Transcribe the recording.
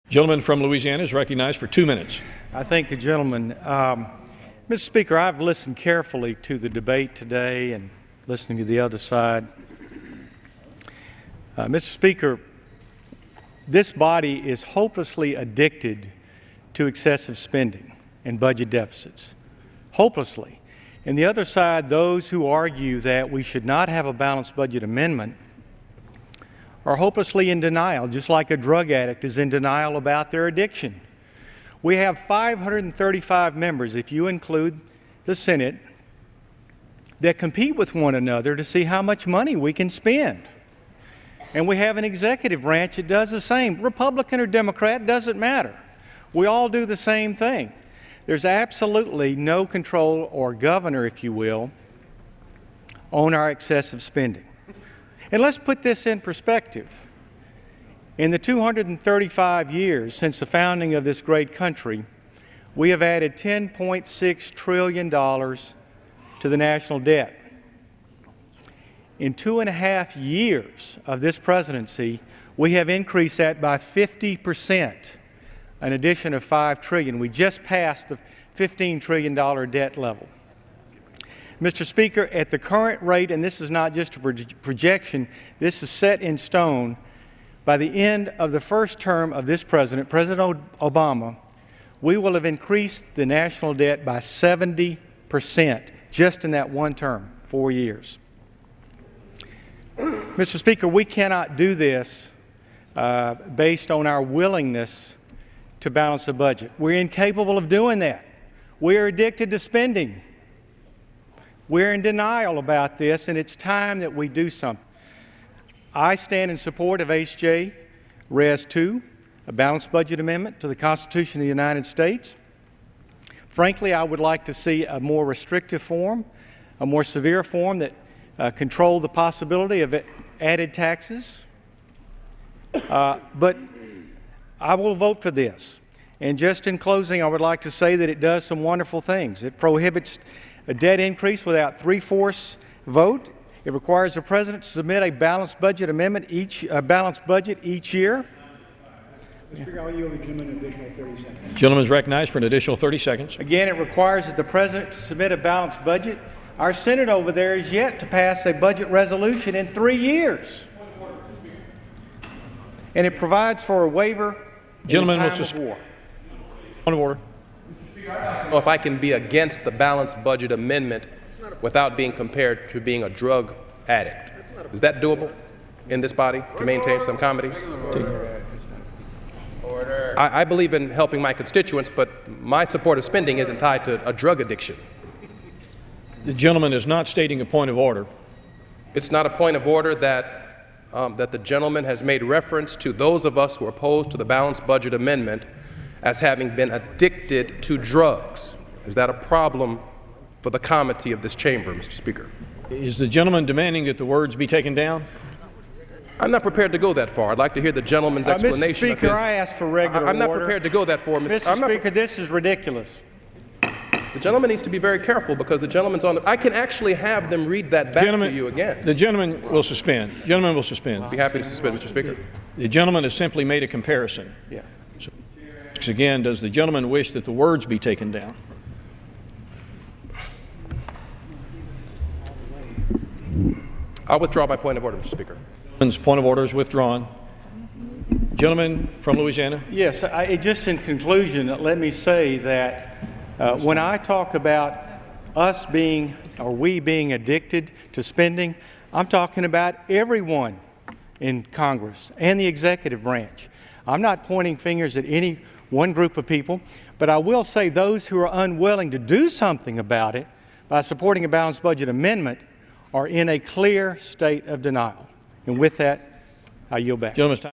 Gentleman from Louisiana is recognized for 2 minutes. I thank the gentleman. Mr. Speaker, I've listened carefully to the debate today and listening to the other side. Mr. Speaker, this body is hopelessly addicted to excessive spending and budget deficits. Hopelessly. And the other side, those who argue that we should not have a balanced budget amendment, are hopelessly in denial, just like a drug addict is in denial about their addiction. We have 535 members, if you include the Senate, that compete with one another to see how much money we can spend. And we have an executive branch that does the same. Republican or Democrat, doesn't matter. We all do the same thing. There's absolutely no control or governor, if you will, on our excessive spending. And let's put this in perspective. In the 235 years since the founding of this great country, we have added $10.6 trillion to the national debt. In 2.5 years of this presidency, we have increased that by 50%, an addition of $5 trillion. We just passed the $15 trillion debt level. Mr. Speaker, at the current rate, and this is not just a projection, this is set in stone, by the end of the first term of this president, President Obama, we will have increased the national debt by 70% just in that one term, 4 years. Mr. Speaker, we cannot do this based on our willingness to balance the budget. We're incapable of doing that. We are addicted to spending. We're in denial about this, and it's time that we do something. I stand in support of H.J. Res. 2, a balanced budget amendment to the Constitution of the United States. Frankly, I would like to see a more restrictive form, a more severe form that controlled the possibility of added taxes. But I will vote for this. And just in closing, I would like to say that it does some wonderful things. It prohibits a debt increase without 3/4 vote. It requires the President to submit a balanced budget amendment each year. Mr. Speaker, I'll yield the gentleman an additional 30 seconds. Gentleman is recognized for an additional 30 seconds. Again, it requires the President to submit a balanced budget. Our Senate over there is yet to pass a budget resolution in 3 years. And it provides for a waiver in time of war. Point of order. I don't know if I can be against the balanced budget amendment without being compared to being a drug addict. Is that doable in this body to maintain some comedy? Order. I believe in helping my constituents, but my support of spending isn't tied to a drug addiction. The gentleman is not stating a point of order. It's not a point of order that the gentleman has made reference to those of us who are opposed to the balanced budget amendment as having been addicted to drugs. Is that a problem for the comity of this chamber, Mr. Speaker? Is the gentleman demanding that the words be taken down? I'm not prepared to go that far. I'd like to hear the gentleman's explanation. Mr. Speaker, I ask for regular order. I'm not prepared to go that far, Mr. Speaker, this is ridiculous. The gentleman needs to be very careful because the gentleman's on the... I can actually have them read that back to you again. The gentleman will suspend. Gentleman will suspend. I'd be happy to suspend, Mr. Speaker. The gentleman has simply made a comparison. Yeah. So, again, does the gentleman wish that the words be taken down? I'll withdraw my point of order, Mr. Speaker. The point of order is withdrawn. Gentleman from Louisiana. Yes, just in conclusion, let me say that when I talk about us being, or we being addicted to spending, I'm talking about everyone in Congress and the executive branch. I'm not pointing fingers at any one group of people, but I will say those who are unwilling to do something about it by supporting a balanced budget amendment are in a clear state of denial. And with that, I yield back. Gentleman's time.